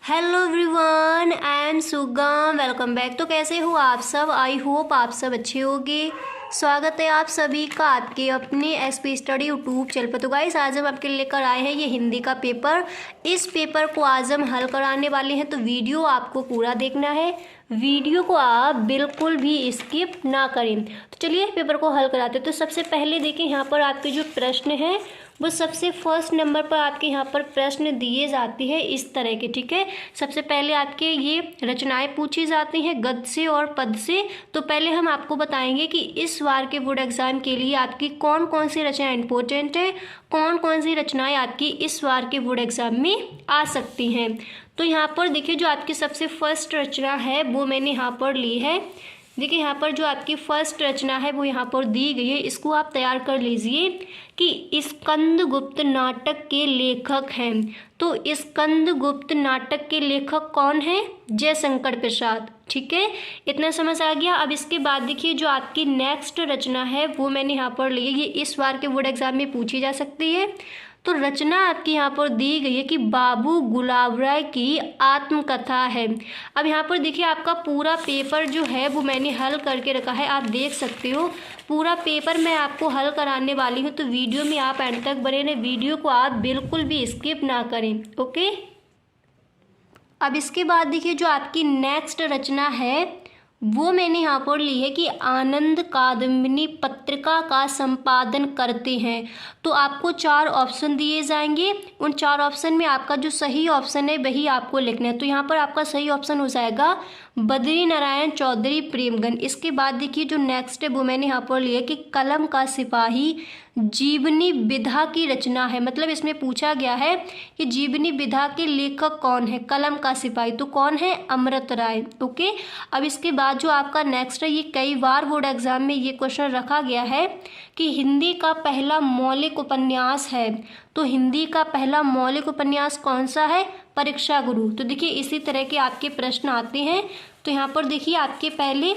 Hello everyone, I am सुगम। Welcome back. तो कैसे हो आप सब? आई होप आप सब अच्छे होंगे। स्वागत है आप सभी का आपके अपने एसपी स्टडी यूट्यूब चैनल पर। तो गाइस, आज हम आपके लिए लेकर आए हैं ये हिंदी का पेपर। इस पेपर को आज हम हल कराने वाले हैं, तो वीडियो आपको पूरा देखना है। वीडियो को आप बिल्कुल भी स्किप ना करें। तो चलिए पेपर को हल कराते हैं। तो सबसे पहले देखिए, यहाँ पर आपके जो प्रश्न हैं वो सबसे फर्स्ट नंबर पर आपके यहाँ पर प्रश्न दिए जाते हैं इस तरह के। ठीक है, सबसे पहले आपके ये रचनाएं पूछी जाती हैं गद्य से और पद से। तो पहले हम आपको बताएंगे कि इस बार के बोर्ड एग्जाम के लिए आपकी कौन कौन सी रचनाएं इंपॉर्टेंट है, कौन कौन सी रचनाएं आपकी इस बार के बोर्ड एग्जाम में आ सकती हैं। तो यहाँ पर देखिए, जो आपकी सबसे फर्स्ट रचना है वो मैंने यहाँ पर ली है। देखिए, यहाँ पर जो आपकी फर्स्ट रचना है वो यहाँ पर दी गई है। इसको आप तैयार कर लीजिए कि स्कंदगुप्त नाटक के लेखक हैं। तो स्कंदगुप्त नाटक के लेखक कौन हैं? जयशंकर प्रसाद। ठीक है, इतना समझ आ गया। अब इसके बाद देखिए, जो आपकी नेक्स्ट रचना है वो मैंने यहाँ पर ली है। ये इस बार के बोर्ड एग्जाम में पूछी जा सकती है। तो रचना आपकी यहाँ पर दी गई है कि बाबू गुलाब राय की आत्मकथा है। अब यहाँ पर देखिए, आपका पूरा पेपर जो है वो मैंने हल करके रखा है, आप देख सकते हो। पूरा पेपर मैं आपको हल कराने वाली हूँ, तो वीडियो में आप एंड तक बने रहें। वीडियो को आप बिल्कुल भी स्किप ना करें। ओके, अब इसके बाद देखिए, जो आपकी नेक्स्ट रचना है वो मैंने यहाँ पर ली है कि आनंद कादम्बिनी पत्रिका का संपादन करते हैं। तो आपको 4 ऑप्शन दिए जाएंगे। उन 4 ऑप्शन में आपका जो सही ऑप्शन है वही आपको लिखना है। तो यहाँ पर आपका सही ऑप्शन हो जाएगा बद्री नारायण चौधरी प्रेमगन। इसके बाद देखिए, जो नेक्स्ट है वो मैंने यहाँ पर लिया कि कलम का सिपाही जीवनी विधा की रचना है। मतलब इसमें पूछा गया है कि जीवनी विधा के लेखक कौन है? कलम का सिपाही। तो कौन है? अमृत राय। ओके, अब इसके बाद जो आपका नेक्स्ट है, ये कई बार बोर्ड एग्जाम में ये क्वेश्चन रखा गया है कि हिंदी का पहला मौलिक उपन्यास है। तो हिंदी का पहला मौलिक उपन्यास कौन सा है? परीक्षा गुरु। तो देखिए, इसी तरह के आपके प्रश्न आते हैं। तो यहाँ पर देखिए, आपके पहले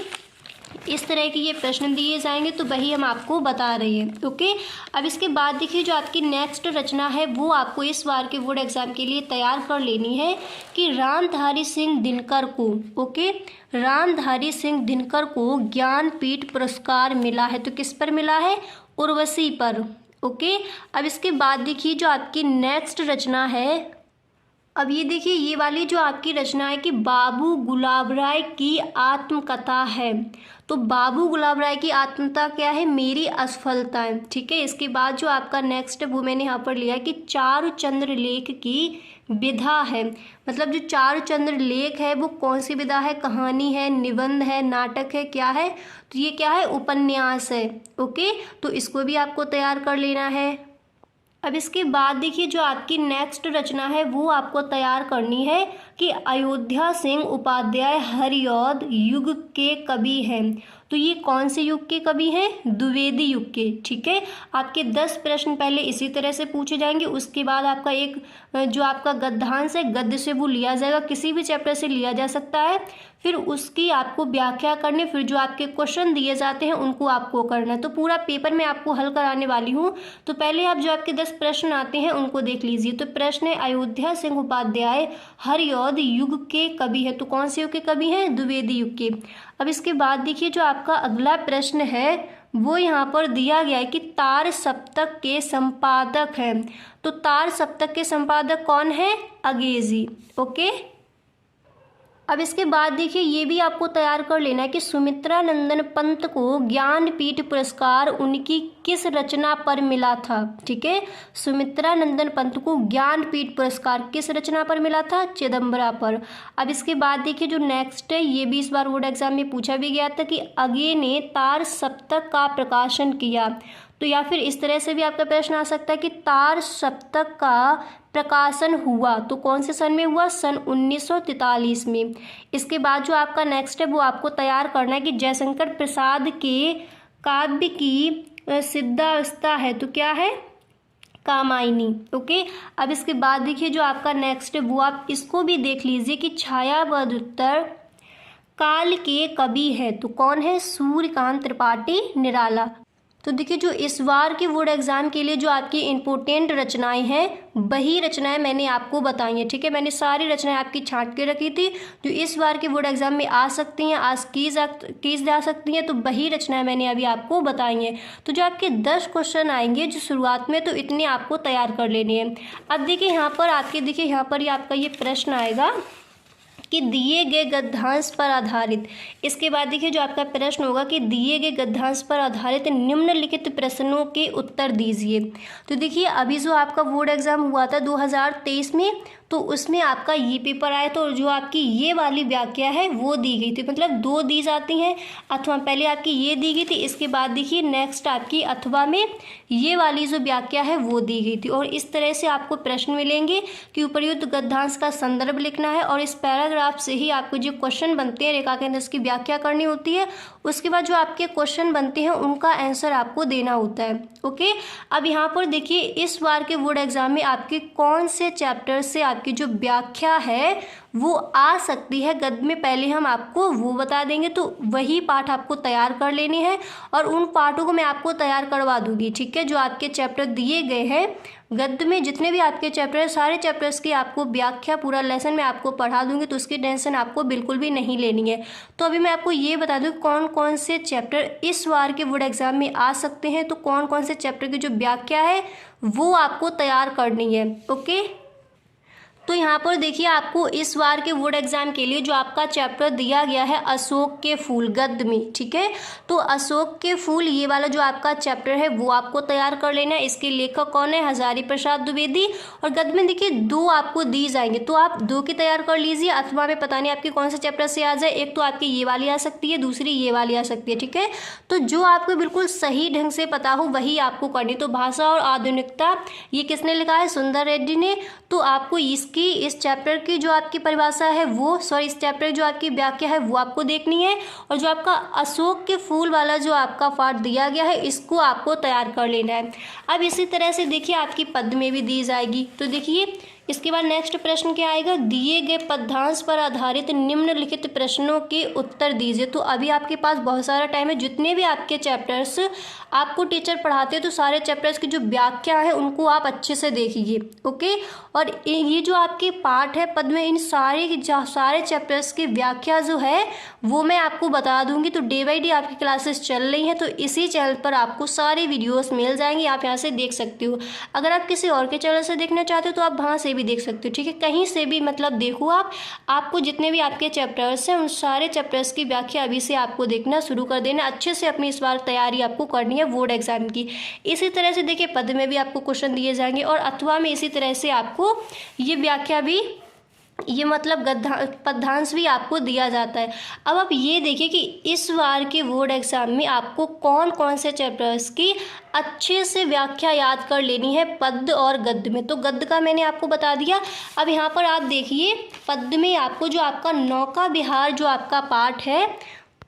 इस तरह के ये प्रश्न दिए जाएंगे, तो वही हम आपको बता रहे हैं। ओके, अब इसके बाद देखिए, जो आपकी नेक्स्ट रचना है वो आपको इस बार के बोर्ड एग्जाम के लिए तैयार कर लेनी है कि रामधारी सिंह दिनकर को, ओके, रामधारी सिंह दिनकर को ज्ञानपीठ पुरस्कार मिला है। तो किस पर मिला है? उर्वशी पर। ओके, अब इसके बाद देखिए, जो आपकी नेक्स्ट रचना है, अब ये देखिए, ये वाली जो आपकी रचना है कि बाबू गुलाब राय की आत्मकथा है। तो बाबू गुलाब राय की आत्मकथा क्या है? मेरी असफलताएं। ठीक है, इसके बाद जो आपका नेक्स्ट वो मैंने यहाँ पर लिया है कि चारुचंद्र लेख की विधा है। मतलब जो चारुचंद्र लेख है वो कौन सी विधा है? कहानी है, निबंध है, नाटक है, क्या है? तो ये क्या है? उपन्यास है। ओके, तो इसको भी आपको तैयार कर लेना है। अब इसके बाद देखिए, जो आपकी नेक्स्ट रचना है वो आपको तैयार करनी है कि अयोध्या सिंह उपाध्याय हरिऔध युग के कवि हैं। तो ये कौन से युग के कवि हैं? द्विवेदी युग के। ठीक है, आपके 10 प्रश्न पहले इसी तरह से पूछे जाएंगे। उसके बाद आपका एक जो आपका गद्यांश है, गद्य से वो लिया जाएगा, किसी भी चैप्टर से लिया जा सकता है। फिर उसकी आपको व्याख्या करनी, फिर जो आपके क्वेश्चन दिए जाते हैं उनको आपको करना है। तो पूरा पेपर मैं आपको हल कराने वाली हूँ। तो पहले आप जो आपके 10 प्रश्न आते हैं उनको देख लीजिए। तो प्रश्न है, अयोध्या सिंह उपाध्याय हरिऔध युग के कवि है। तो कौन से युग के कवि हैं? द्विवेदी युग के। अब इसके बाद देखिए, जो आपका अगला प्रश्न है वो यहाँ पर दिया गया है कि तार सप्तक के संपादक हैं। तो तार सप्तक के संपादक कौन है? अंगेजी। ओके, अब इसके बाद देखिए, ये भी आपको तैयार कर लेना है कि सुमित्रा नंदन पंत को ज्ञानपीठ पुरस्कार उनकी किस रचना पर मिला था। ठीक है, सुमित्रा नंदन पंत को ज्ञानपीठ पुरस्कार किस रचना पर मिला था? चिदंबरा पर। अब इसके बाद देखिए, जो नेक्स्ट है, ये भी इस बार बोर्ड एग्जाम में पूछा भी गया था कि अगे ने तार सप्तक का प्रकाशन किया। तो या फिर इस तरह से भी आपका प्रश्न आ सकता है कि तार सप्तक का प्रकाशन हुआ तो कौन से सन में हुआ? सन 1943 में। इसके बाद जो आपका नेक्स्ट है वो आपको तैयार करना है कि जयशंकर प्रसाद के काव्य की सिद्धावस्था है। तो क्या है? कामायनी। ओके, अब इसके बाद देखिए, जो आपका नेक्स्ट है वो आप इसको भी देख लीजिए कि छायावदोत्तर काल के कवि है। तो कौन है? सूर्यकांत त्रिपाठी निराला। तो देखिए जो इस बार के बोर्ड एग्ज़ाम के लिए जो आपकी इम्पोर्टेंट रचनाएं हैं वही रचनाएं मैंने आपको बताई हैं, ठीक है। मैंने सारी रचनाएं आपकी छांट के रखी थी जो इस बार के बोर्ड एग्ज़ाम में आ सकती हैं, आज कीज जा सकती हैं, तो वही रचनाएं मैंने अभी आपको बताई हैं। तो जो आपके 10 क्वेश्चन आएंगे जो शुरुआत में, तो इतने आपको तैयार कर लेने हैं। अब देखिए यहाँ पर आपके, देखिए यहाँ पर आपका ये प्रश्न आएगा कि दिए गए गद्यांश पर आधारित, इसके बाद देखिए जो आपका प्रश्न होगा कि दिए गए गद्यांश पर आधारित निम्नलिखित प्रश्नों के उत्तर दीजिए। तो देखिए अभी जो आपका बोर्ड एग्जाम हुआ था 2023 में, तो उसमें आपका ये पेपर आया, तो जो आपकी ये वाली व्याख्या है वो दी गई थी, मतलब 2 दी जाती हैं, अथवा पहले आपकी ये दी गई थी, इसके बाद देखिए नेक्स्ट आपकी अथवा में ये वाली जो व्याख्या है वो दी गई थी। और इस तरह से आपको प्रश्न मिलेंगे कि उपर्युक्त गद्यांश का संदर्भ लिखना है और इस पैराग्राफ से ही आपको जो क्वेश्चन बनते हैं रेखा केंद्र की व्याख्या करनी होती है। उसके बाद जो आपके क्वेश्चन बनते हैं उनका आंसर आपको देना होता है। ओके, अब यहाँ पर देखिए इस बार के बोर्ड एग्जाम में आपके कौन से चैप्टर से आपकी जो व्याख्या है वो आ सकती है गद्य में, पहले हम आपको वो बता देंगे। तो वही पाठ आपको तैयार कर लेने हैं और उन पाठों को मैं आपको तैयार करवा दूंगी, ठीक है। जो आपके चैप्टर दिए गए हैं गद्य में, जितने भी आपके चैप्टर हैं, सारे चैप्टर्स की आपको व्याख्या पूरा लेसन में आपको पढ़ा दूंगी, तो उसकी टेंशन आपको बिल्कुल भी नहीं लेनी है। तो अभी मैं आपको ये बता दूँ कौन कौन से चैप्टर इस बार के बोर्ड एग्जाम में आ सकते हैं, तो कौन कौन से चैप्टर की जो व्याख्या है वो आपको तैयार करनी है। ओके, तो यहाँ पर देखिए आपको इस बार के बोर्ड एग्जाम के लिए जो आपका चैप्टर दिया गया है अशोक के फूल गद्य में, ठीक है। तो अशोक के फूल ये वाला जो आपका चैप्टर है वो आपको तैयार कर लेना है। इसके लेखक कौन है? हजारी प्रसाद द्विवेदी। और गद्य में देखिए 2 आपको दी जाएंगे, तो आप 2 की तैयार कर लीजिए, अथवा में पता नहीं आपके कौन से चैप्टर से आ जाए। एक तो आपकी ये वाली आ सकती है, दूसरी ये वाली आ सकती है, ठीक है। तो जो आपको बिल्कुल सही ढंग से पता हो वही आपको करनी। तो भाषा और आधुनिकता ये किसने लिखा है? सुंदर रेड्डी ने। तो आपको इस चैप्टर की जो आपकी परिभाषा है वो, इस चैप्टर जो आपकी व्याख्या है वो आपको देखनी है। और जो आपका अशोक के फूल वाला जो आपका पाठ दिया गया है इसको आपको तैयार कर लेना है। अब इसी तरह से देखिए आपकी पद में भी दी जाएगी। तो देखिए इसके बाद नेक्स्ट प्रश्न क्या आएगा? दिए गए पद्यांश पर आधारित निम्नलिखित प्रश्नों के उत्तर दीजिए। तो अभी आपके पास बहुत सारा टाइम है, जितने भी आपके चैप्टर्स आपको टीचर पढ़ाते हैं तो सारे चैप्टर्स की जो व्याख्या है उनको आप अच्छे से देखिए। ओके, और ये जो आपके पाठ है पद में, इन सारे चैप्टर्स की व्याख्या जो है वो मैं आपको बता दूंगी। तो डे बाई डे आपकी क्लासेस चल रही हैं, तो इसी चैनल पर आपको सारी वीडियोस मिल जाएंगी, आप यहाँ से देख सकते हो। अगर आप किसी और के चैनल से देखना चाहते हो तो आप वहाँ से भी देख सकते हो, ठीक है। कहीं से भी मतलब देखो आपको जितने भी आपके चैप्टर्स हैं उन सारे चैप्टर्स की व्याख्या अभी से आपको देखना शुरू कर देना। अच्छे से अपनी इस बार तैयारी आपको करनी है बोर्ड एग्जाम की। इसी तरह से देखिए पद में भी आपको क्वेश्चन दिए जाएंगे और अथवा में इसी तरह से आपको ये व्याख्या भी, ये मतलब पद्यांश भी आपको दिया जाता है। अब आप ये देखिए कि इस बार के बोर्ड एग्जाम में आपको कौन कौन से चैप्टर्स की अच्छे से व्याख्या याद कर लेनी है पद्य और गद्य में। तो गद्य का मैंने आपको बता दिया। अब यहाँ पर आप देखिए पद्य में आपको जो आपका नौका विहार जो आपका पाठ है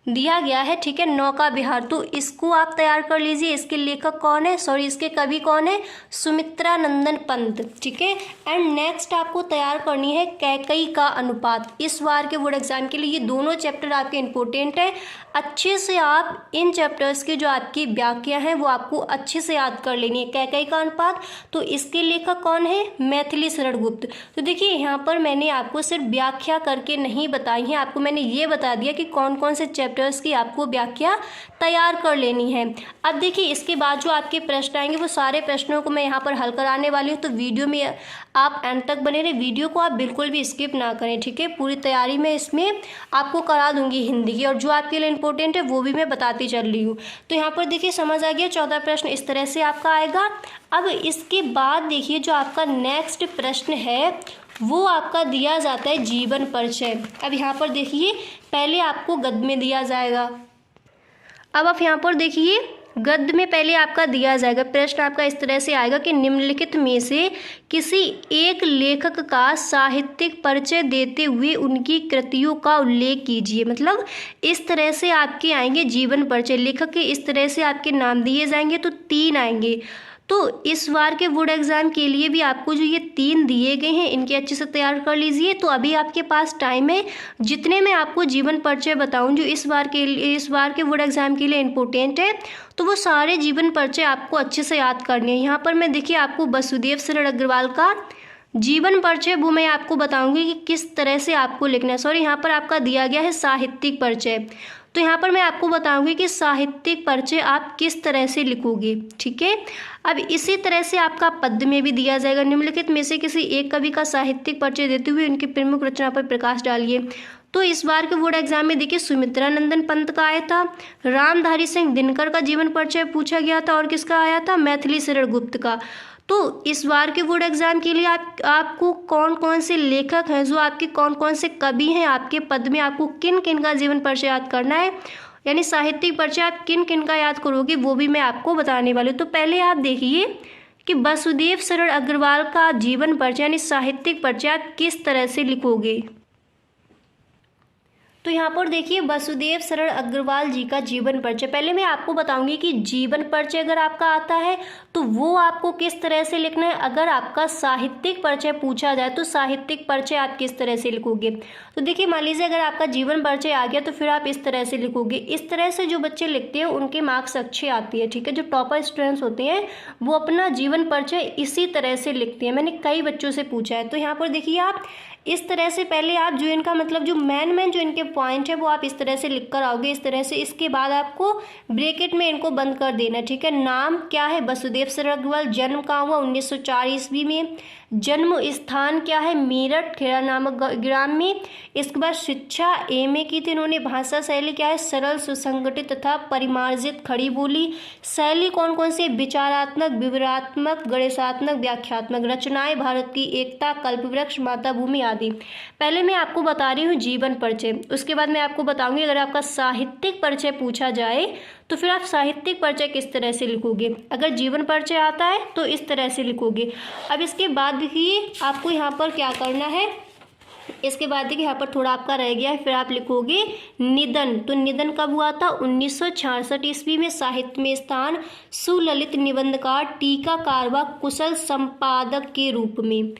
दिया गया है, ठीक है, नौका विहार, तो इसको आप तैयार कर लीजिए। इसके लेखक कौन है, इसके कवि कौन है? सुमित्रा नंदन पंत, ठीक है। एंड नेक्स्ट आपको तैयार करनी है कैकई का अनुपात। इस बार के बोर्ड एग्जाम के लिए ये दोनों चैप्टर आपके इंपॉर्टेंट है। अच्छे से आप इन चैप्टर्स की जो आपकी व्याख्या है वो आपको अच्छे से याद कर लेनी है। कैकई का अनुपात, तो इसके लेखक कौन है? मैथिली शरण गुप्त। तो देखिए यहाँ पर मैंने आपको सिर्फ व्याख्या करके नहीं बताई है, आपको मैंने ये बता दिया कि कौन कौन से चैप्टर्स की आपको व्याख्या तैयार कर लेनी है। अब देखिए इसके बाद जो आपके प्रश्न आएंगे वो सारे प्रश्नों को मैं यहाँ पर हल कराने वाली हूँ, तो वीडियो में आप एंड तक बने रहे। वीडियो को आप बिल्कुल भी स्किप ना करें, ठीक है। पूरी तैयारी में इसमें आपको करा दूंगी हिंदी की, और जो आपके लिए इंपॉर्टेंट है वो भी मैं बताती चल रही हूँ। तो यहाँ पर देखिए समझ आ गया, 14 प्रश्न इस तरह से आपका आएगा। अब इसके बाद देखिए जो आपका नेक्स्ट प्रश्न है वो आपका दिया जाता है जीवन परिचय। अब यहाँ पर देखिए पहले आपको गद्य में दिया जाएगा। अब आप यहाँ पर देखिए गद्य में पहले आपका दिया जाएगा, प्रश्न आपका इस तरह से आएगा कि निम्नलिखित में से किसी एक लेखक का साहित्यिक परिचय देते हुए उनकी कृतियों का उल्लेख कीजिए। मतलब इस तरह से आपके आएंगे जीवन परिचय, लेखक के इस तरह से आपके नाम दिए जाएंगे, तो 3 आएंगे। तो इस बार के बोर्ड एग्ज़ाम के लिए भी आपको जो ये 3 दिए गए हैं इनके अच्छे से तैयार कर लीजिए। तो अभी आपके पास टाइम है, जितने मैं आपको जीवन परिचय बताऊं जो इस बार के बोर्ड एग्ज़ाम के लिए इम्पोर्टेंट है, तो वो सारे जीवन परिचय आपको अच्छे से याद करने हैं। यहाँ पर मैं देखिए आपको वसुदेव शरण अग्रवाल का जीवन परिचय वो मैं आपको बताऊंगी कि किस तरह से आपको लिखना है। सॉरी, यहाँ पर आपका दिया गया है साहित्यिक परिचय, तो यहाँ पर मैं आपको बताऊंगी कि साहित्यिक परिचय आप किस तरह से लिखोगे। ठीक है, अब इसी तरह से आपका पद्य में भी दिया जाएगा, निम्नलिखित में से किसी एक कवि का साहित्यिक परिचय देते हुए उनकी प्रमुख रचना पर प्रकाश डालिए। तो इस बार के बोर्ड एग्जाम में देखिए सुमित्रा नंदन पंत का आया था, रामधारी सिंह दिनकर का जीवन परिचय पूछा गया था, और किसका आया था, मैथिली शरण गुप्त का। तो इस बार के बोर्ड एग्जाम के लिए आपको कौन कौन से लेखक हैं, जो आपके कौन कौन से कवि हैं, आपके पद में आपको किन किन का जीवन परिचय याद करना है, यानी साहित्यिक परिचय आप किन किन का याद करोगे वो भी मैं आपको बताने वाली हूँ। तो पहले आप देखिए कि वसुदेव शरण अग्रवाल का जीवन परिचय यानी साहित्यिक परिचय आप किस तरह से लिखोगे। तो यहाँ पर देखिए वसुदेव शरण अग्रवाल जी का जीवन परिचय, पहले मैं आपको बताऊंगी कि जीवन परिचय अगर आपका आता है तो वो आपको किस तरह से लिखना है। अगर आपका साहित्यिक परिचय पूछा जाए तो साहित्यिक परिचय आप किस तरह से लिखोगे। तो देखिए मान लीजिए अगर आपका जीवन परिचय आ गया तो फिर आप इस तरह से लिखोगे। इस तरह से जो बच्चे लिखते हैं उनके मार्क्स अच्छे आती है। ठीक है, जो टॉपर स्टूडेंट्स होते हैं वो अपना जीवन परिचय इसी तरह से लिखते हैं, मैंने कई बच्चों से पूछा है। तो यहाँ पर देखिए आप इस तरह से पहले आप जो इनका मतलब जो मेन जो इनके पॉइंट है वो आप इस तरह से लिख कर आओगे, इस तरह से। इसके बाद आपको ब्रैकेट में इनको बंद कर देना। ठीक है, नाम क्या है, वसुदेव शरण अग्रवाल, जन्म कहाँ हुआ 1904 ईस्वी में, जन्म स्थान क्या है, मेरठ खेड़ा नामक ग्राम में। इसके बाद शिक्षा एमए की थी इन्होंने। भाषा शैली क्या है, सरल सुसंगठित तथा परिमार्जित खड़ी बोली। शैली कौन कौन सी, विचारात्मक, विवरात्मक, गणेशात्मक, व्याख्यात्मक। रचनाएं भारत की एकता, कल्पवृक्ष, मातृभूमि आदि। पहले मैं आपको बता रही हूँ जीवन परिचय, उसके बाद मैं आपको बताऊंगी अगर आपका साहित्यिक परिचय पूछा जाए तो फिर आप साहित्यिक परिचय किस तरह से लिखोगे। अगर जीवन परिचय आता है तो इस तरह से लिखोगे। अब इसके बाद देखिए आपको यहाँ पर क्या करना है, इसके बाद देखिए यहाँ पर थोड़ा आपका रह गया है, फिर आप लिखोगे निधन। तो निधन कब हुआ था, 1966 ईस्वी में। साहित्य में स्थान, सुललित निबंधकार, टीकाकार व कुशल संपादक के रूप में।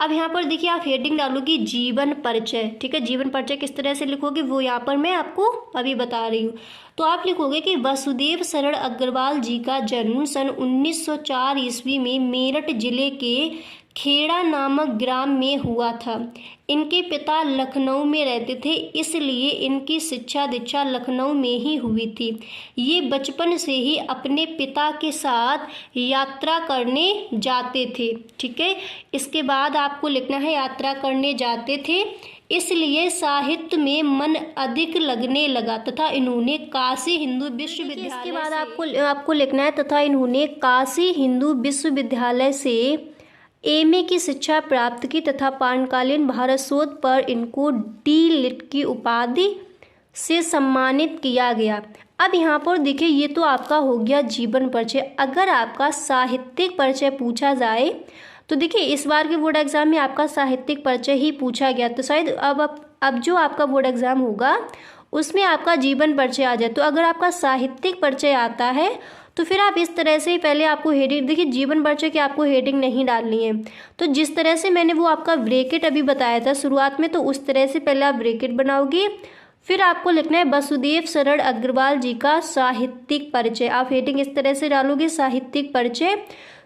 अब यहाँ पर देखिए आप हेडिंग डालोगे जीवन परिचय। ठीक है, जीवन परिचय किस तरह से लिखोगे वो यहाँ पर मैं आपको अभी बता रही हूँ। तो आप लिखोगे कि वसुदेव शरण अग्रवाल जी का जन्म सन 1904 ईस्वी में मेरठ जिले के खेड़ा नामक ग्राम में हुआ था। इनके पिता लखनऊ में रहते थे, इसलिए इनकी शिक्षा दीक्षा लखनऊ में ही हुई थी। ये बचपन से ही अपने पिता के साथ यात्रा करने जाते थे। ठीक है, इसके बाद आपको लिखना है यात्रा करने जाते थे, इसलिए साहित्य में मन अधिक लगने लगा तथा इन्होंने काशी हिंदू विश्वविद्यालय, इसके बाद आपको लिखना है तथा इन्होंने काशी हिंदू विश्वविद्यालय से एमए की शिक्षा प्राप्त की तथा पानकालीन भारत शोध पर इनको डी.लिट की उपाधि से सम्मानित किया गया। अब यहाँ पर देखिए ये तो आपका हो गया जीवन परिचय। अगर आपका साहित्यिक परिचय पूछा जाए तो देखिए इस बार के बोर्ड एग्जाम में आपका साहित्यिक परिचय ही पूछा गया, तो शायद अब जो आपका बोर्ड एग्जाम होगा उसमें आपका जीवन परिचय आ जाए। तो अगर आपका साहित्यिक परिचय आता है तो फिर आप इस तरह से ही पहले आपको हेडिंग, देखिए जीवन परिचय की आपको हेडिंग नहीं डालनी है। तो जिस तरह से मैंने वो आपका ब्रैकेट अभी बताया था शुरुआत में, तो उस तरह से पहले आप ब्रैकेट बनाओगे, फिर आपको लिखना है वसुदेव शरण अग्रवाल जी का साहित्यिक परिचय। आप हेडिंग इस तरह से डालोगे साहित्यिक परिचय,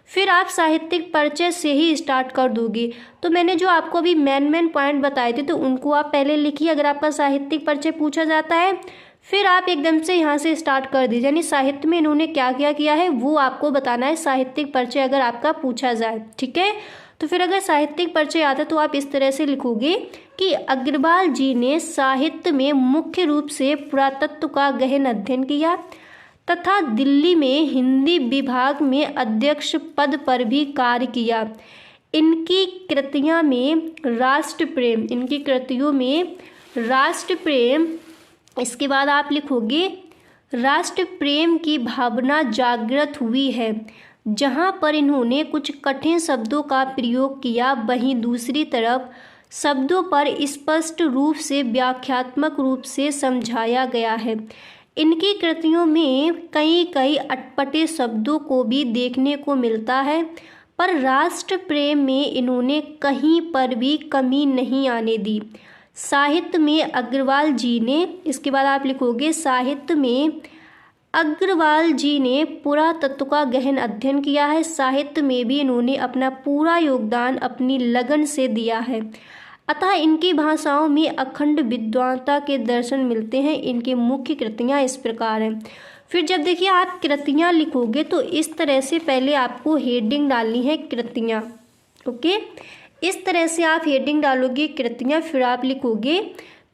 फिर आप साहित्यिक परिचय से ही स्टार्ट कर दोगे। तो मैंने जो आपको अभी मेन पॉइंट बताए थे तो उनको आप पहले लिखिए अगर आपका साहित्यिक परिचय पूछा जाता है, फिर आप एकदम से यहाँ से स्टार्ट कर दीजिए, यानी साहित्य में इन्होंने क्या क्या किया है वो आपको बताना है साहित्यिक परिचय अगर आपका पूछा जाए। ठीक है, तो फिर अगर साहित्यिक परिचय आता है तो आप इस तरह से लिखोगे कि अग्रवाल जी ने साहित्य में मुख्य रूप से पुरातत्व का गहन अध्ययन किया तथा दिल्ली में हिंदी विभाग में अध्यक्ष पद पर भी कार्य किया। इनकी कृतियों में राष्ट्र प्रेम, इसके बाद आप लिखोगे राष्ट्र प्रेम की भावना जागृत हुई है। जहाँ पर इन्होंने कुछ कठिन शब्दों का प्रयोग किया, वहीं दूसरी तरफ शब्दों पर स्पष्ट रूप से व्याख्यात्मक रूप से समझाया गया है। इनकी कृतियों में कई कई अटपटे शब्दों को भी देखने को मिलता है, पर राष्ट्र प्रेम में इन्होंने कहीं पर भी कमी नहीं आने दी। साहित्य में अग्रवाल जी ने, इसके बाद आप लिखोगे साहित्य में अग्रवाल जी ने पुरातत्व का गहन अध्ययन किया है। साहित्य में भी इन्होंने अपना पूरा योगदान अपनी लगन से दिया है, अतः इनकी भाषाओं में अखंड विद्वता के दर्शन मिलते हैं। इनकी मुख्य कृतियाँ इस प्रकार हैं। फिर जब देखिए आप कृतियाँ लिखोगे तो इस तरह से पहले आपको हेडिंग डालनी है कृतियाँ, ओके। इस तरह से आप हेडिंग डालोगे कृतियाँ, फिर आप लिखोगे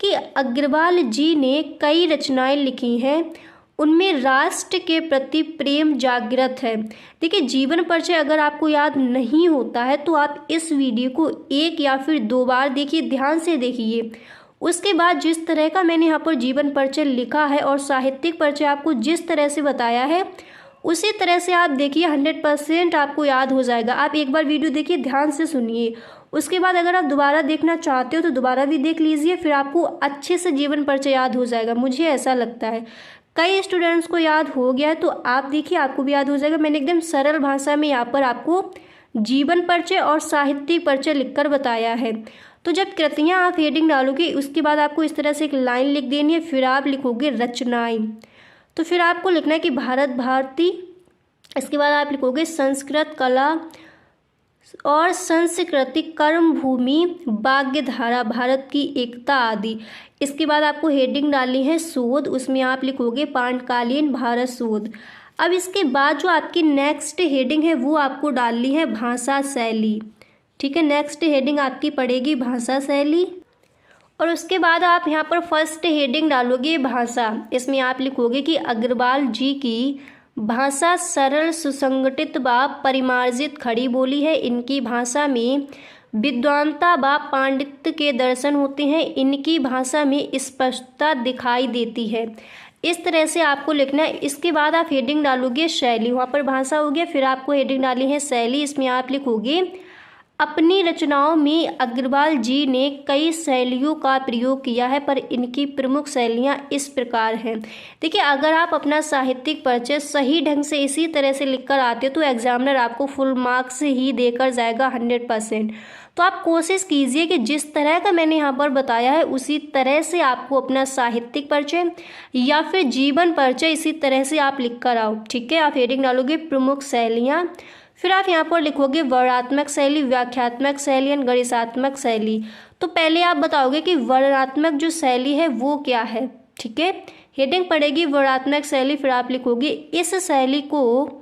कि अग्रवाल जी ने कई रचनाएं लिखी हैं, उनमें राष्ट्र के प्रति प्रेम जागृत है। देखिए जीवन परिचय अगर आपको याद नहीं होता है तो आप इस वीडियो को 1 या फिर 2 बार देखिए, ध्यान से देखिए। उसके बाद जिस तरह का मैंने यहाँ पर जीवन परिचय लिखा है और साहित्यिक परिचय आपको जिस तरह से बताया है उसी तरह से आप देखिए, 100% आपको याद हो जाएगा। आप एक बार वीडियो देखिए, ध्यान से सुनिए, उसके बाद अगर आप दोबारा देखना चाहते हो तो दोबारा भी देख लीजिए, फिर आपको अच्छे से जीवन परिचय याद हो जाएगा। मुझे ऐसा लगता है कई स्टूडेंट्स को याद हो गया है, तो आप देखिए आपको भी याद हो जाएगा। मैंने एकदम सरल भाषा में यहाँ पर आपको जीवन परिचय और साहित्यिक परिचय लिखकर बताया है। तो जब कृतियाँ आप हेडिंग डालोगे उसके बाद आपको इस तरह से एक लाइन लिख देनी है, फिर आप लिखोगे रचनाएं। तो फिर आपको लिखना है कि भारत भारती, इसके बाद आप लिखोगे संस्कृत कला और संस्कृति, कर्म भूमि, भाग्यधारा, भारत की एकता आदि। इसके बाद आपको हेडिंग डालनी है शोध, उसमें आप लिखोगे पांडकालीन भारत शोध। अब इसके बाद जो आपकी नेक्स्ट हेडिंग है वो आपको डालनी है भाषा शैली, ठीक है। नेक्स्ट हेडिंग आपकी पड़ेगी भाषा शैली, और उसके बाद आप यहाँ पर फर्स्ट हेडिंग डालोगे भाषा। इसमें आप लिखोगे कि अग्रवाल जी की भाषा सरल, सुसंगठित व परिमार्जित खड़ी बोली है। इनकी भाषा में विद्वानता व पांडित्य के दर्शन होते हैं। इनकी भाषा में स्पष्टता दिखाई देती है। इस तरह से आपको लिखना है। इसके बाद आप हेडिंग डालोगे शैली, वहाँ पर भाषा हो गया, फिर आपको हेडिंग डाली है शैली। इसमें आप लिखोगे अपनी रचनाओं में अग्रवाल जी ने कई शैलियों का प्रयोग किया है, पर इनकी प्रमुख शैलियाँ इस प्रकार हैं। देखिए अगर आप अपना साहित्यिक परिचय सही ढंग से इसी तरह से लिखकर आते हो तो एग्जामिनर आपको फुल मार्क्स ही देकर जाएगा 100%। तो आप कोशिश कीजिए कि जिस तरह का मैंने यहाँ पर बताया है उसी तरह से आपको अपना साहित्यिक परिचय या फिर जीवन परिचय इसी तरह से आप लिख कर आओ, ठीक है। आप हेडिंग डालोगे प्रमुख शैलियाँ, फिर आप यहाँ पर लिखोगे वर्णनात्मक शैली, व्याख्यात्मक शैली और गणितात्मक शैली। तो पहले आप बताओगे कि वर्णनात्मक जो शैली है वो क्या है, ठीक है। हेडिंग पड़ेगी वर्णनात्मक शैली, फिर आप लिखोगे इस शैली को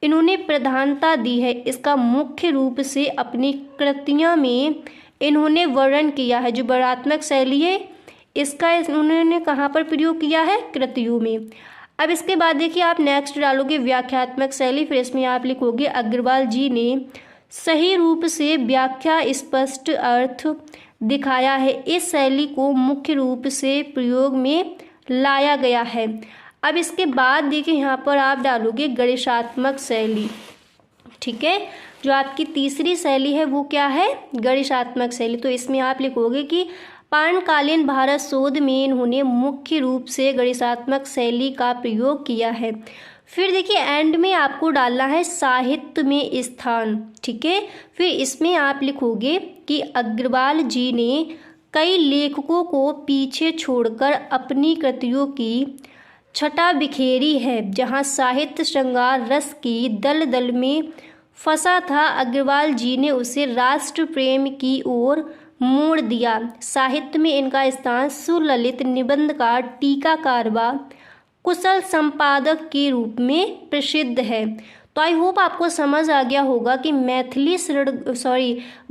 इन्होंने प्रधानता दी है। इसका मुख्य रूप से अपनी कृतियों में इन्होंने वर्णन किया है। जो वर्णनात्मक शैली है इसका इन्होंने कहाँ पर प्रयोग किया है, कृतियों में। अब इसके बाद देखिए आप नेक्स्ट डालोगे व्याख्यात्मक शैली, फिर इसमें आप लिखोगे अग्रवाल जी ने सही रूप से व्याख्या, स्पष्ट अर्थ दिखाया है। इस शैली को मुख्य रूप से प्रयोग में लाया गया है। अब इसके बाद देखिए यहाँ पर आप डालोगे गणितात्मक शैली, ठीक है। जो आपकी तीसरी शैली है वो क्या है, गणितात्मक शैली। तो इसमें आप लिखोगे कि पांडकालीन भारत शोध में इन्होंने मुख्य रूप से गणितात्मक शैली का प्रयोग किया है। फिर देखिए एंड में आपको डालना है साहित्य में स्थान, ठीक है। फिर इसमें आप लिखोगे कि अग्रवाल जी ने कई लेखकों को पीछे छोड़कर अपनी कृतियों की छटा बिखेरी है। जहाँ साहित्य श्रृंगार रस की दल दल में फंसा था, अग्रवाल जी ने उसे राष्ट्र प्रेम की ओर मोड़ दिया। साहित्य में इनका स्थान सुललित निबंधकार, टीकाकार व कुशल संपादक के रूप में प्रसिद्ध है। तो आई होप आपको समझ आ गया होगा कि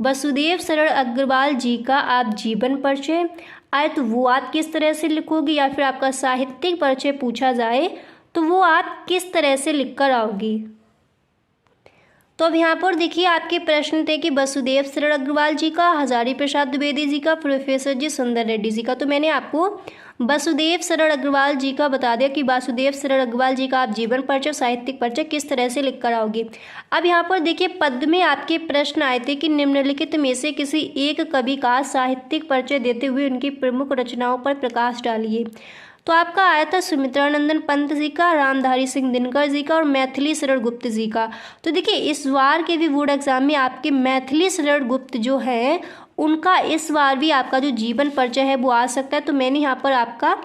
वसुदेव शरण अग्रवाल जी का आप जीवन परिचय आए तो वो आप किस तरह से लिखोगे, या फिर आपका साहित्यिक परिचय पूछा जाए तो वो आप किस तरह से लिख कर आओगी। तो अब यहाँ पर देखिए आपके प्रश्न थे कि वसुदेव शरण अग्रवाल जी का, हजारी प्रसाद द्विवेदी जी का, प्रोफेसर जी सुंदर रेड्डी जी का। तो मैंने आपको वसुदेव शरण अग्रवाल जी का बता दिया कि वासुदेव शरण अग्रवाल जी का आप जीवन परिचय, साहित्यिक परिचय किस तरह से लिख कर आओगे। अब यहाँ पर देखिए पद में आपके प्रश्न आए थे कि निम्नलिखित में से किसी एक कवि का साहित्यिक परिचय देते हुए उनकी प्रमुख रचनाओं पर प्रकाश डालिए। तो आपका आया था सुमित्रानंदन पंत जी का, रामधारी सिंह दिनकर जी का और मैथिली शरण गुप्त जी का। तो देखिए इस बार के भी बोर्ड एग्जाम में आपके मैथिली शरण गुप्त जो है उनका इस बार भी आपका जो जीवन परिचय है वो आ सकता है। तो मैंने यहाँ पर आपका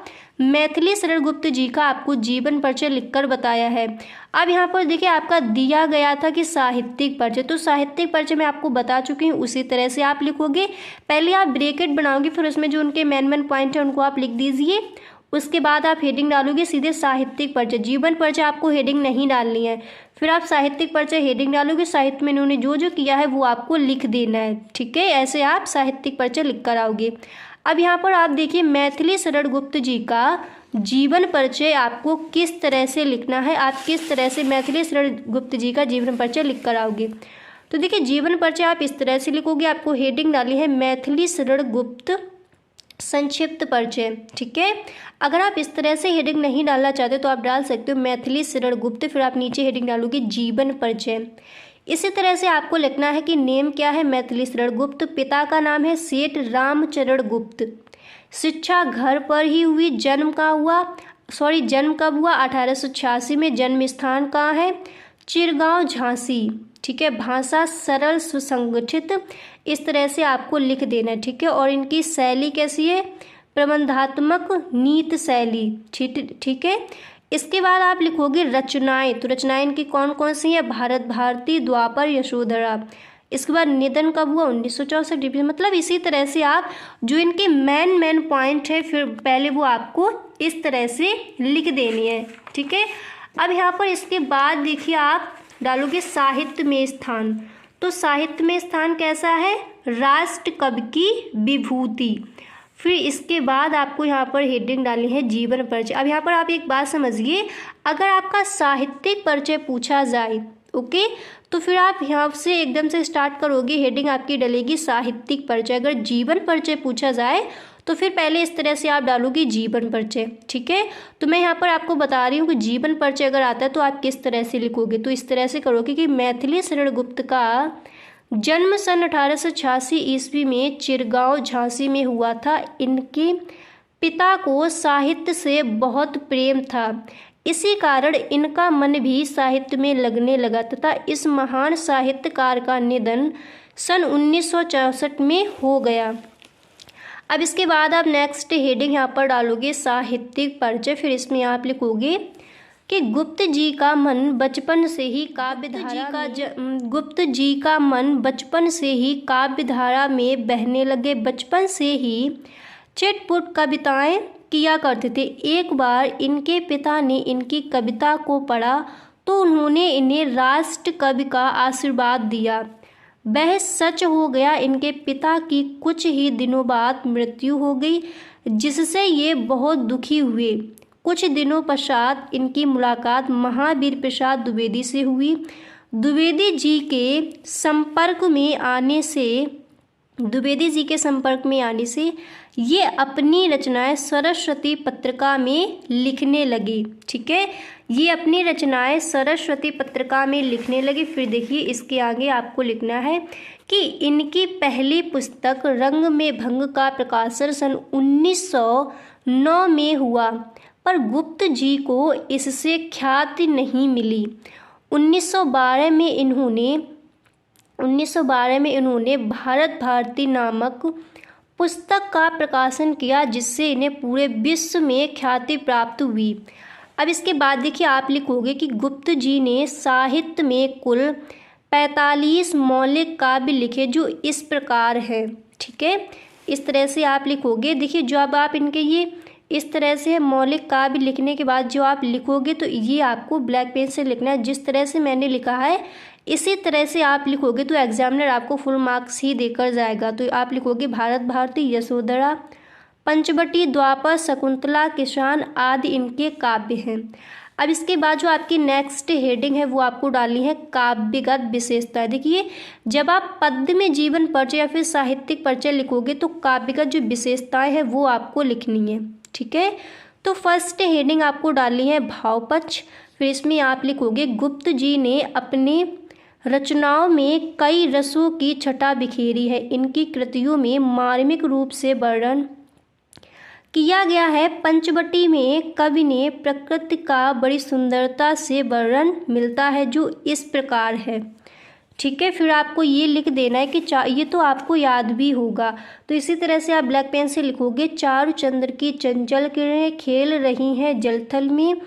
मैथिली शरण गुप्त जी का आपको जीवन परिचय लिखकर बताया है। अब यहाँ पर देखिए आपका दिया गया था कि साहित्यिक परिचय, तो साहित्यिक परिचय मैं आपको बता चुकी हूँ, उसी तरह से आप लिखोगे। पहले आप ब्रैकेट बनाओगे, फिर उसमें जो उनके मेन पॉइंट है उनको आप लिख दीजिए। उसके बाद आप हेडिंग डालोगे सीधे साहित्यिक परिचय। जीवन परिचय आपको हेडिंग नहीं डालनी है, फिर आप साहित्यिक परिचय हेडिंग डालोगे। साहित्य में इन्होंने जो जो किया है वो आपको लिख देना है, ठीक है। ऐसे आप साहित्यिक परिचय लिख कर आओगे। अब यहाँ पर आप देखिए मैथिली शरण गुप्त जी का जीवन परिचय आपको किस तरह से लिखना है, आप किस तरह से मैथिली शरण गुप्त जी का जीवन परिचय लिख कर आओगे। तो देखिए जीवन परिचय आप इस तरह से लिखोगे, आपको हेडिंग डाली है मैथिली शरण गुप्त संक्षिप्त परिचय, ठीक है। अगर आप इस तरह से हेडिंग नहीं डालना चाहते तो आप डाल सकते हो मैथिली शरण गुप्त, फिर आप नीचे हेडिंग डालोगे जीवन परिचय। इसी तरह से आपको लिखना है कि नेम क्या है, मैथिली शरण गुप्त, पिता का नाम है सेठ रामचरण गुप्त, शिक्षा घर पर ही हुई, जन्म कब हुआ 1886 में, जन्म स्थान कहाँ है, चिरगांव झांसी, ठीक है। भाषा सरल सुसंगठित, इस तरह से आपको लिख देना है, ठीक है। और इनकी शैली कैसी है, प्रबंधात्मक नीत शैली, ठीक है। इसके बाद आप लिखोगे रचनाएं, तो रचनाएं इनकी कौन कौन सी है, भारत भारती, द्वापर, यशोधरा। इसके बाद निधन कब हुआ 1964, मतलब इसी तरह से आप जो इनके मेन पॉइंट है फिर पहले वो आपको इस तरह से लिख देनी है, ठीक है। अब यहाँ पर इसके बाद देखिए आप डालोगे साहित्य में स्थान, तो साहित्य में स्थान कैसा है, राष्ट्र कवि की विभूति। फिर इसके बाद आपको यहाँ पर हेडिंग डालनी है जीवन परिचय। अब यहाँ पर आप एक बात समझिए, अगर आपका साहित्यिक परिचय पूछा जाए, ओके, तो फिर आप यहाँ से एकदम से स्टार्ट करोगे, हेडिंग आपकी डलेगी साहित्यिक परिचय। अगर जीवन परिचय पूछा जाए तो फिर पहले इस तरह से आप डालोगे जीवन परिचय, ठीक है। तो मैं यहाँ पर आपको बता रही हूँ कि जीवन परिचय अगर आता है तो आप किस तरह से लिखोगे, तो इस तरह से करोगे कि मैथिली शरण गुप्त का जन्म सन 1886 ईस्वी में चिरगांव झांसी में हुआ था। इनके पिता को साहित्य से बहुत प्रेम था, इसी कारण इनका मन भी साहित्य में लगने लगा तथा इस महान साहित्यकार का निधन सन 1964 में हो गया। अब इसके बाद आप नेक्स्ट हेडिंग यहाँ पर डालोगे साहित्यिक परिचय। फिर इसमें आप लिखोगे कि गुप्त जी का मन बचपन से ही काव्य धारा में बहने लगे। बचपन से ही चिटपुट कविताएं किया करते थे। एक बार इनके पिता ने इनकी कविता को पढ़ा तो उन्होंने इन्हें राष्ट्र कवि का आशीर्वाद दिया। वह सच हो गया। इनके पिता की कुछ ही दिनों बाद मृत्यु हो गई, जिससे ये बहुत दुखी हुए। कुछ दिनों पश्चात इनकी मुलाकात महावीर प्रसाद द्विवेदी से हुई। द्विवेदी जी के संपर्क में आने से ये अपनी रचनाएं सरस्वती पत्रिका में लिखने लगे, ठीक है। ये अपनी रचनाएं सरस्वती पत्रिका में लिखने लगे। फिर देखिए इसके आगे आपको लिखना है कि इनकी पहली पुस्तक रंग में भंग का प्रकाशन सन 1909 में हुआ, पर गुप्त जी को इससे ख्याति नहीं मिली। 1912 में इन्होंने भारत भारती नामक पुस्तक का प्रकाशन किया, जिससे इन्हें पूरे विश्व में ख्याति प्राप्त हुई। अब इसके बाद देखिए आप लिखोगे कि गुप्त जी ने साहित्य में कुल 45 मौलिक काव्य लिखे, जो इस प्रकार है, ठीक है। इस तरह से आप लिखोगे। देखिए जो अब आप इनके ये इस तरह से मौलिक काव्य लिखने के बाद जो आप लिखोगे तो ये आपको ब्लैक पेन से लिखना है। जिस तरह से मैंने लिखा है इसी तरह से आप लिखोगे तो एग्जामिनर आपको फुल मार्क्स ही देकर जाएगा। तो आप लिखोगे भारत भारती, यशोधरा, पंचवटी, द्वापर, शकुंतला, किसान आदि इनके काव्य हैं। अब इसके बाद जो आपकी नेक्स्ट हेडिंग है वो आपको डालनी है काव्यगत विशेषता। देखिए जब आप पद्य में जीवन परिचय या फिर साहित्यिक परिचय लिखोगे तो काव्यगत जो विशेषताएं हैं वो आपको लिखनी है, ठीक है। तो फर्स्ट हेडिंग आपको डालनी है भाव पक्ष। फिर इसमें आप लिखोगे गुप्त जी ने अपने रचनाओं में कई रसों की छटा बिखेरी है। इनकी कृतियों में मार्मिक रूप से वर्णन, किया गया है। पंचवटी में कवि ने प्रकृति का बड़ी सुंदरता से वर्णन मिलता है जो इस प्रकार है। ठीक है, फिर आपको ये लिख देना है कि ये तो आपको याद भी होगा। तो इसी तरह से आप ब्लैक पेन से लिखोगे, चारु चंद्र की चंचल किरणें खेल रही हैं जलथल में,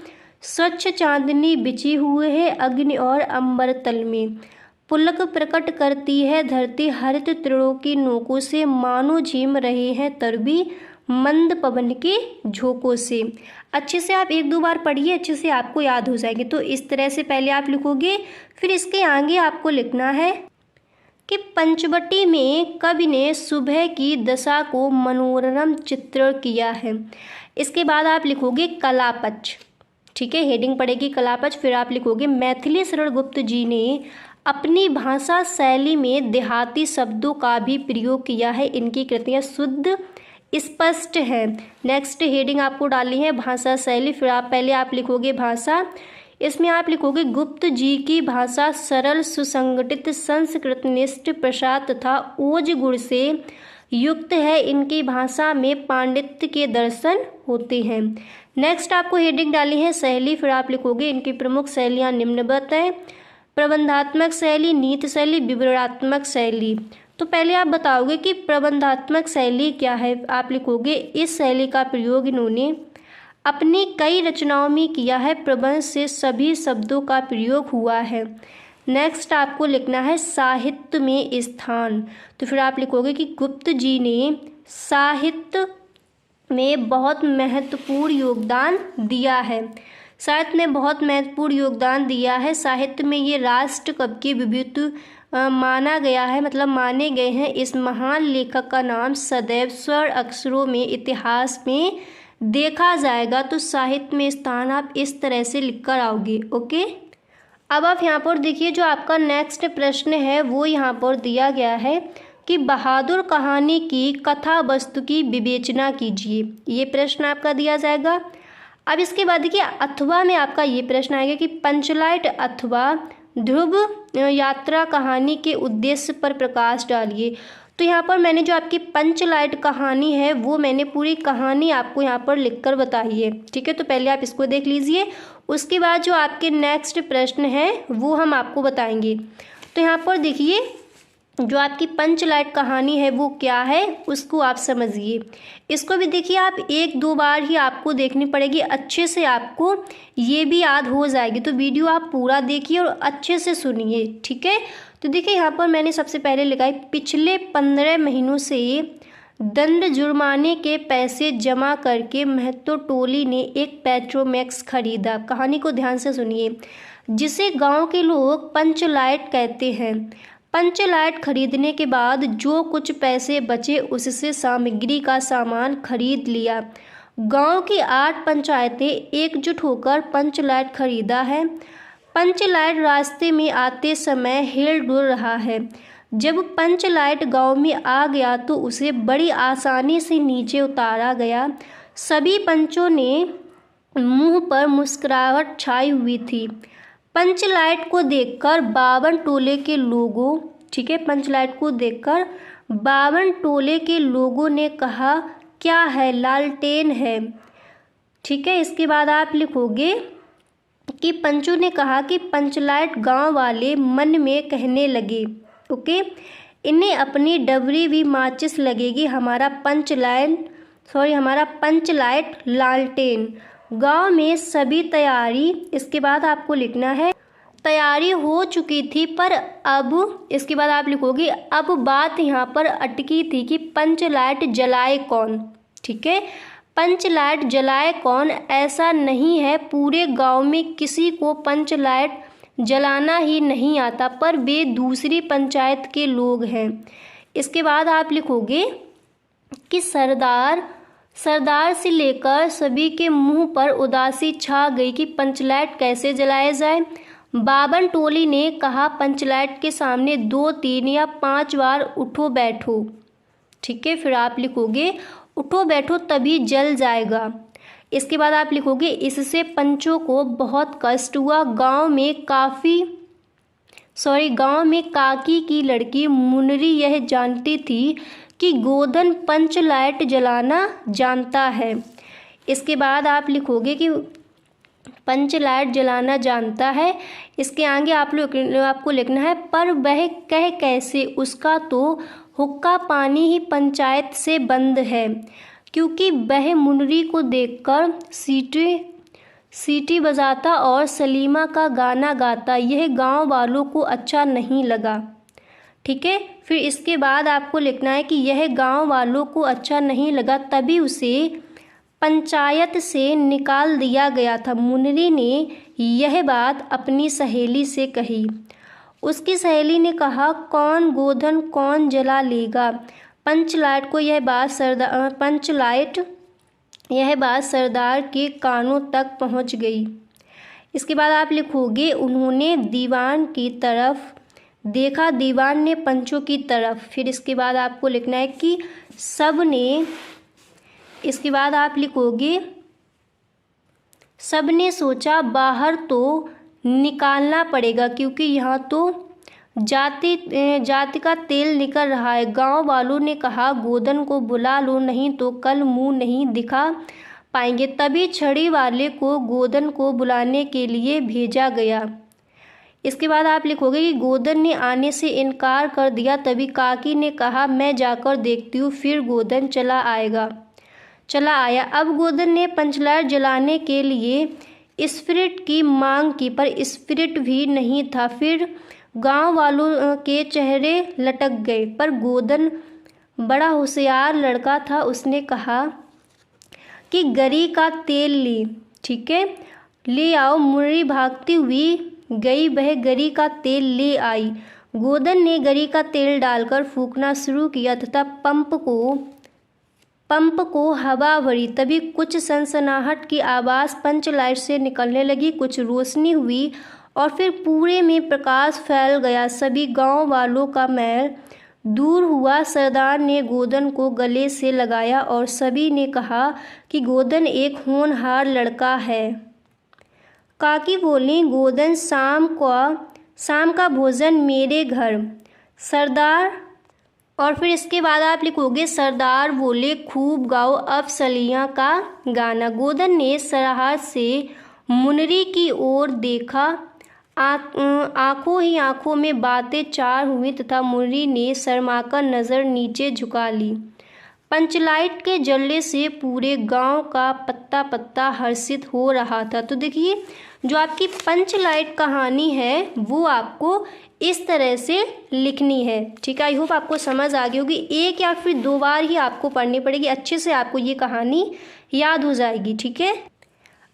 स्वच्छ चांदनी बिछी हुई है अग्नि और अंबर तल में, पुलक प्रकट करती है धरती हरित तृणों की नोकों से, मानो झीम रहे हैं तरबी मंद पवन के झोंकों से। अच्छे से आप एक दो बार पढ़िए, अच्छे से आपको याद हो जाएंगे। तो इस तरह से पहले आप लिखोगे, फिर इसके आगे आपको लिखना है कि पंचवटी में कवि ने सुबह की दशा को मनोरम चित्रण किया है। इसके बाद आप लिखोगे कलापच। ठीक है, हेडिंग पड़ेगी कलापच। फिर आप लिखोगे मैथिली शरण गुप्त जी ने अपनी भाषा शैली में देहाती शब्दों का भी प्रयोग किया है, इनकी कृतियाँ शुद्ध स्पष्ट है। नेक्स्ट हेडिंग आपको डालनी है भाषा शैली। फिर आप लिखोगे भाषा, इसमें आप लिखोगे गुप्त जी की भाषा सरल सुसंगठित संस्कृतनिष्ठ प्रसाद तथा ओज गुण से युक्त है, इनकी भाषा में पांडित्य के दर्शन होते हैं। नेक्स्ट आपको हेडिंग डाली है शैली। फिर आप लिखोगे इनकी प्रमुख शैलियाँ निम्नवत है, प्रबंधात्मक शैली, नीति शैली, विवरणात्मक शैली। तो पहले आप बताओगे कि प्रबंधात्मक शैली क्या है। आप लिखोगे इस शैली का प्रयोग इन्होंने अपनी कई रचनाओं में किया है, प्रबंध से सभी शब्दों का प्रयोग हुआ है। नेक्स्ट आपको लिखना है साहित्य में स्थान। तो फिर आप लिखोगे कि गुप्त जी ने साहित्य में बहुत महत्वपूर्ण योगदान दिया है। साहित्य में बहुत महत्वपूर्ण योगदान दिया है। साहित्य में ये राष्ट्र कवि के विभूति माना गया है, मतलब माने गए हैं। इस महान लेखक का नाम सदैव स्वर्ण अक्षरों में इतिहास में देखा जाएगा। तो साहित्य में स्थान आप इस तरह से लिखकर आओगे। ओके, अब आप यहाँ पर देखिए, जो आपका नेक्स्ट प्रश्न है वो यहाँ पर दिया गया है कि बहादुर कहानी की कथा वस्तु की विवेचना कीजिए। ये प्रश्न आपका दिया जाएगा। अब इसके बाद देखिए अथवा में आपका ये प्रश्न आएगा कि पंचलाइट अथवा ध्रुव यात्रा कहानी के उद्देश्य पर प्रकाश डालिए। तो यहाँ पर मैंने जो आपकी पंचलाइट कहानी है वो मैंने पूरी कहानी आपको यहाँ पर लिखकर बताई है। ठीक है, तो पहले आप इसको देख लीजिए, उसके बाद जो आपके नेक्स्ट प्रश्न है वो हम आपको बताएंगे। तो यहाँ पर देखिए जो आपकी पंचलाइट कहानी है वो क्या है उसको आप समझिए। इसको भी देखिए आप एक दो बार ही आपको देखनी पड़ेगी, अच्छे से आपको ये भी याद हो जाएगी। तो वीडियो आप पूरा देखिए और अच्छे से सुनिए। ठीक है, तो देखिए यहाँ पर मैंने सबसे पहले लिखा है पिछले 15 महीनों से दंड जुर्माने के पैसे जमा करके महतो टोली ने एक पेट्रोमैक्स खरीदा। कहानी को ध्यान से सुनिए, जिसे गांव के लोग पंचलाइट कहते हैं। पंचलाइट खरीदने के बाद जो कुछ पैसे बचे उससे सामग्री का सामान खरीद लिया। गांव की 8 पंचायतें एकजुट होकर पंचलाइट खरीदा है। पंचलाइट रास्ते में आते समय हिल डुल रहा है। जब पंचलाइट गांव में आ गया तो उसे बड़ी आसानी से नीचे उतारा गया। सभी पंचों ने मुंह पर मुस्कुराहट छाई हुई थी। पंचलाइट को देखकर 52 टोले के लोगों, ठीक है, पंचलाइट को देखकर 52 टोले के लोगों ने कहा क्या है, लालटेन है। ठीक है, इसके बाद आप लिखोगे कि पंचों ने कहा कि पंचलाइट गांव वाले मन में कहने लगे, ओके, इन्हें अपनी डबरी भी माचिस लगेगी, हमारा पंचलाइट लालटेन। गांव में सभी तैयारी, इसके बाद आपको लिखना है तैयारी हो चुकी थी, पर अब, इसके बाद आप लिखोगे अब बात यहाँ पर अटकी थी कि पंचलाइट जलाए कौन। ठीक है, पंचलाइट जलाए कौन, ऐसा नहीं है पूरे गांव में किसी को पंचलाइट जलाना ही नहीं आता, पर वे दूसरी पंचायत के लोग हैं। इसके बाद आप लिखोगे कि सरदार से लेकर सभी के मुंह पर उदासी छा गई कि पंचलाइट कैसे जलाया जाए। 52 टोली ने कहा पंचलाइट के सामने 2, 3 या 5 बार उठो बैठो। ठीक है, फिर आप लिखोगे उठो बैठो तभी जल जाएगा। इसके बाद आप लिखोगे इससे पंचों को बहुत कष्ट हुआ। गांव में काकी की लड़की मुनरी यह जानती थी कि गोधन पंच लाइट जलाना जानता है। इसके बाद आप लिखोगे कि पंच लाइट जलाना जानता है। इसके आगे आपको लिखना है पर वह कह कैसे, उसका तो हुक्का पानी ही पंचायत से बंद है, क्योंकि वह मुनरी को देखकर सीटी बजाता और सलीमा का गाना गाता, यह गांव वालों को अच्छा नहीं लगा। ठीक है, फिर इसके बाद आपको लिखना है कि यह गांव वालों को अच्छा नहीं लगा, तभी उसे पंचायत से निकाल दिया गया था। मुनरी ने यह बात अपनी सहेली से कही। उसकी सहेली ने कहा, कौन गोधन कौन जला लेगा। पंचलाइट यह बात सरदार के कानों तक पहुंच गई। इसके बाद आप लिखोगे, उन्होंने दीवान की तरफ देखा, दीवान ने पंचों की तरफ। फिर इसके बाद आपको लिखना है कि इसके बाद आप लिखोगे, सबने सोचा बाहर तो निकालना पड़ेगा, क्योंकि यहाँ तो जाति का तेल निकल रहा है। गांव वालों ने कहा, गोधन को बुला लो, नहीं तो कल मुंह नहीं दिखा पाएंगे। तभी छड़ी वाले को गोधन को बुलाने के लिए भेजा गया। इसके बाद आप लिखोगे कि गोधन ने आने से इनकार कर दिया। तभी काकी ने कहा, मैं जाकर देखती हूँ। फिर गोधन चला आया। अब गोधन ने पंचलाइट जलाने के लिए स्पिरिट की मांग की, पर स्पिरिट भी नहीं था। फिर गांव वालों के चेहरे लटक गए, पर गोधन बड़ा होशियार लड़का था। उसने कहा कि गरी का तेल ले आओ। मुरली भागती हुई गई, वह गरी का तेल ले आई। गोधन ने गरी का तेल डालकर फूंकना शुरू किया तथा पंप को हवा भरी। तभी कुछ सनसनाहट की आवाज़ पंचलाइट से निकलने लगी, कुछ रोशनी हुई और फिर पूरे में प्रकाश फैल गया। सभी गांव वालों का मैल दूर हुआ। सरदार ने गोधन को गले से लगाया और सभी ने कहा कि गोधन एक होनहार लड़का है। काकी बोली, गोधन शाम का भोजन मेरे घर। सरदार और फिर इसके बाद आप लिखोगे, सरदार बोले, खूब गाओ अब सलिया का गाना। गोधन ने सराहत से मुनरी की ओर देखा। आंखों ही आंखों में बातें चार हुई तथा मुनरी ने शर्माकर नज़र नीचे झुका ली। पंचलाइट के जलने से पूरे गांव का पत्ता पत्ता हर्षित हो रहा था। तो देखिए, जो आपकी पंचलाइट कहानी है वो आपको इस तरह से लिखनी है। ठीक है, आई होप आपको समझ आ गई होगी। एक या फिर दो बार ही आपको पढ़नी पड़ेगी, अच्छे से आपको ये कहानी याद हो जाएगी। ठीक है,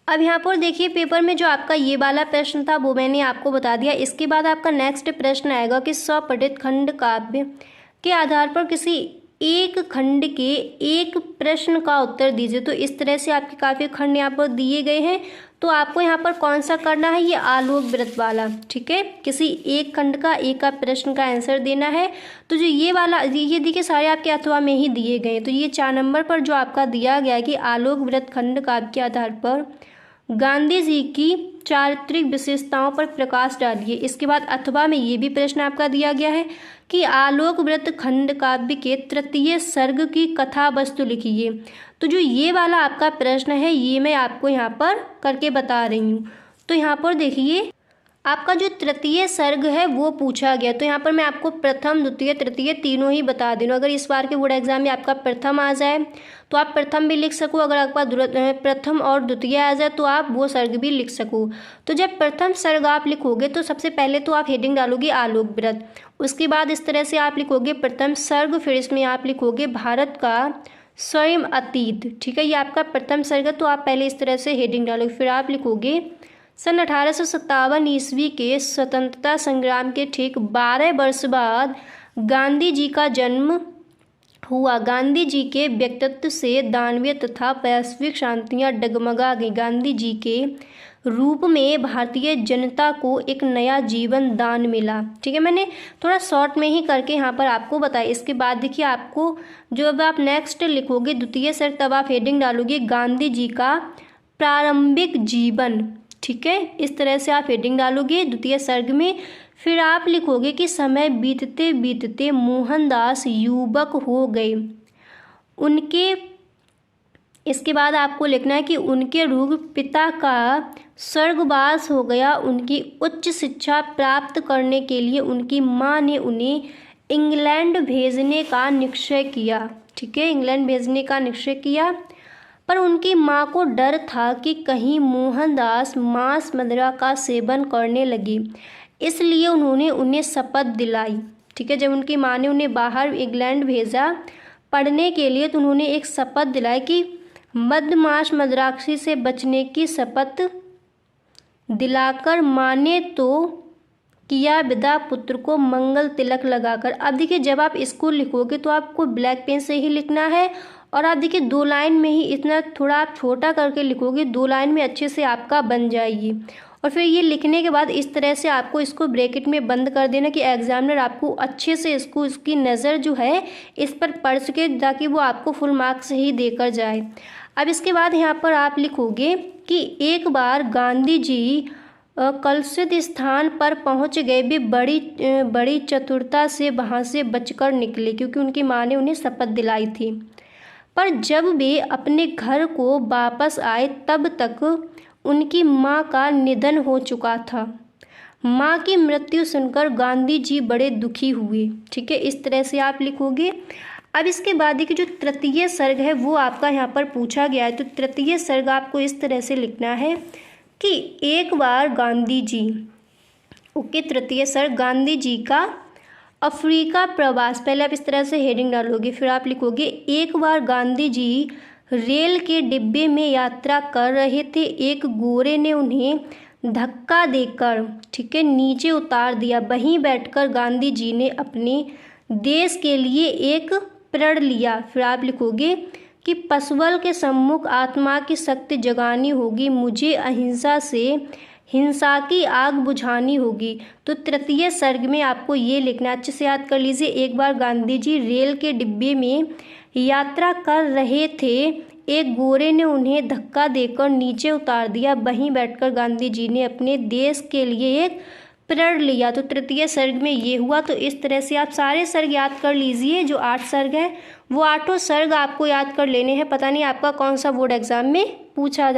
अब यहाँ पर देखिए, पेपर में जो आपका ये वाला प्रश्न था वो मैंने आपको बता दिया। इसके बाद आपका नेक्स्ट प्रश्न आएगा कि स्वपठित खंड काव्य के आधार पर किसी एक खंड के एक प्रश्न का उत्तर दीजिए। तो इस तरह से आपके काव्य खंड यहाँ पर दिए गए हैं। तो आपको यहाँ पर कौन सा करना है, ये आलोक व्रत वाला। ठीक है, किसी एक खंड का एक का प्रश्न का आंसर देना है। तो जो ये वाला, ये देखिए सारे आपके अथवा में ही दिए गए हैं। तो ये 4 नंबर पर जो आपका दिया गया है कि आलोक व्रत खंड काव्य के आधार पर गांधी जी की चारित्रिक विशेषताओं पर प्रकाश डालिए। इसके बाद अथवा में ये भी प्रश्न आपका दिया गया है कि आलोक व्रत खंड काव्य के तृतीय सर्ग की कथा वस्तु लिखिए। तो जो ये वाला आपका प्रश्न है ये मैं आपको यहाँ पर करके बता रही हूँ। तो यहाँ पर देखिए, आपका जो तृतीय सर्ग है वो पूछा गया। तो यहाँ पर मैं आपको प्रथम द्वितीय तृतीय तीनों ही बता दे रही हूँ। अगर इस बार के बोर्ड एग्जाम में आपका प्रथम आ जाए तो आप प्रथम भी लिख सको, अगर आपका प्रथम और द्वितीय आ जाए तो आप वो सर्ग भी लिख सको। तो जब प्रथम सर्ग आप लिखोगे तो सबसे पहले तो आप हेडिंग डालोगे आलोक व्रत। उसके बाद इस तरह से आप लिखोगे प्रथम सर्ग, फिर इसमें आप लिखोगे भारत का स्वयं अतीत। ठीक है, ये आपका प्रथम सर्ग, तो आप पहले इस तरह से हेडिंग डालोगे। फिर आप लिखोगे सन 1857 ईस्वी के स्वतंत्रता संग्राम के ठीक 12 वर्ष बाद गांधी जी का जन्म हुआ। गांधी जी के व्यक्तित्व से दानवीय तथा वैश्विक शांतियाँ डगमगा गई। गांधी जी के रूप में भारतीय जनता को एक नया जीवन दान मिला। ठीक है, मैंने थोड़ा शॉर्ट में ही करके यहाँ पर आपको बताया। इसके बाद देखिए, आपको जो अब आप नेक्स्ट लिखोगे द्वितीय सर्ग, तब आप हेडिंग डालोगे गांधी जी का प्रारंभिक जीवन। ठीक है, इस तरह से आप हेडिंग डालोगे द्वितीय सर्ग में। फिर आप लिखोगे कि समय बीतते बीतते मोहनदास युवक हो गए। उनके इसके बाद आपको लिखना है कि उनके रूप पिता का स्वर्गवास हो गया। उनकी उच्च शिक्षा प्राप्त करने के लिए उनकी माँ ने उन्हें इंग्लैंड भेजने का निश्चय किया। ठीक है, इंग्लैंड भेजने का निश्चय किया, पर उनकी माँ को डर था कि कहीं मोहनदास मांस मदिरा का सेवन करने लगे, इसलिए उन्होंने उन्हें शपथ दिलाई। ठीक है, जब उनकी माँ ने उन्हें बाहर इंग्लैंड भेजा पढ़ने के लिए तो उन्होंने एक शपथ दिलाई कि मद मांस मदिराक्षी से बचने की शपथ दिलाकर माँ ने तो किया विदा पुत्र को मंगल तिलक लगाकर। अब देखिए, जब आप इसको लिखोगे तो आपको ब्लैक पेन से ही लिखना है, और आप देखिए 2 लाइन में ही, इतना थोड़ा आप छोटा करके लिखोगे, 2 लाइन में अच्छे से आपका बन जाएगी। और फिर ये लिखने के बाद इस तरह से आपको इसको ब्रैकेट में बंद कर देना कि एग्जामिनर आपको अच्छे से इसकी नज़र जो है इस पर पड़ सके, ताकि वो आपको फुल मार्क्स ही देकर जाए। अब इसके बाद यहाँ पर आप लिखोगे कि एक बार गांधी जी कलुषित स्थान पर पहुंच गए। वे बड़ी चतुरता से वहां से बचकर निकले, क्योंकि उनकी माँ ने उन्हें शपथ दिलाई थी। पर जब वे अपने घर को वापस आए तब तक उनकी माँ का निधन हो चुका था। माँ की मृत्यु सुनकर गांधी जी बड़े दुखी हुए। ठीक है, इस तरह से आप लिखोगे। अब इसके बाद देखिए, जो तृतीय सर्ग है वो आपका यहाँ पर पूछा गया है। तो तृतीय सर्ग आपको इस तरह से लिखना है कि एक बार गांधी जी, ओके, तृतीय सर्ग गांधी जी का अफ्रीका प्रवास। पहले आप इस तरह से हेडिंग डालोगे, फिर आप लिखोगे एक बार गांधी जी रेल के डिब्बे में यात्रा कर रहे थे। एक गोरे ने उन्हें धक्का देकर, ठीक है, नीचे उतार दिया। वहीं बैठकर गांधी जी ने अपने देश के लिए एक प्रण लिया। फिर आप लिखोगे कि पशुबल के सम्मुख आत्मा की शक्ति जगानी होगी, मुझे अहिंसा से हिंसा की आग बुझानी होगी। तो तृतीय सर्ग में आपको ये लिखना, अच्छे से याद कर लीजिए। एक बार गांधी जी रेल के डिब्बे में यात्रा कर रहे थे, एक गोरे ने उन्हें धक्का देकर नीचे उतार दिया। वहीं बैठकर गांधी जी ने अपने देश के लिए एक प्रण लिया। तो तृतीय सर्ग में ये हुआ। तो इस तरह से आप सारे सर्ग याद कर लीजिए। जो 8 सर्ग है वो 8 सर्ग आपको याद कर लेने हैं। पता नहीं आपका कौन सा बोर्ड एग्जाम में पूछा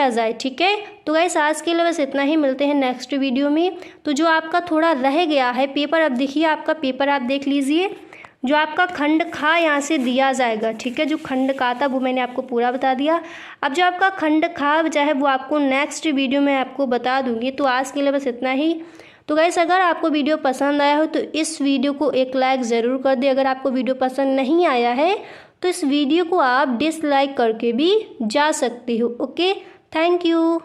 जाए। ठीक है, तो गाइस आज के लिए बस इतना ही। मिलते हैं नेक्स्ट वीडियो में। तो जो आपका थोड़ा रह गया है पेपर, अब देखिए आपका पेपर आप देख लीजिए। जो आपका खंड खा यहाँ से दिया जाएगा, ठीक है, जो खंड का था वो मैंने आपको पूरा बता दिया। अब जो आपका खंड खा चाहे वो आपको नेक्स्ट वीडियो में आपको बता दूंगी। तो आज के लिए बस इतना ही। तो गाइस अगर आपको वीडियो पसंद आया हो तो इस वीडियो को एक लाइक ज़रूर कर दे। अगर आपको वीडियो पसंद नहीं आया है तो इस वीडियो को आप डिसलाइक करके भी जा सकते हो। Okay, thank you.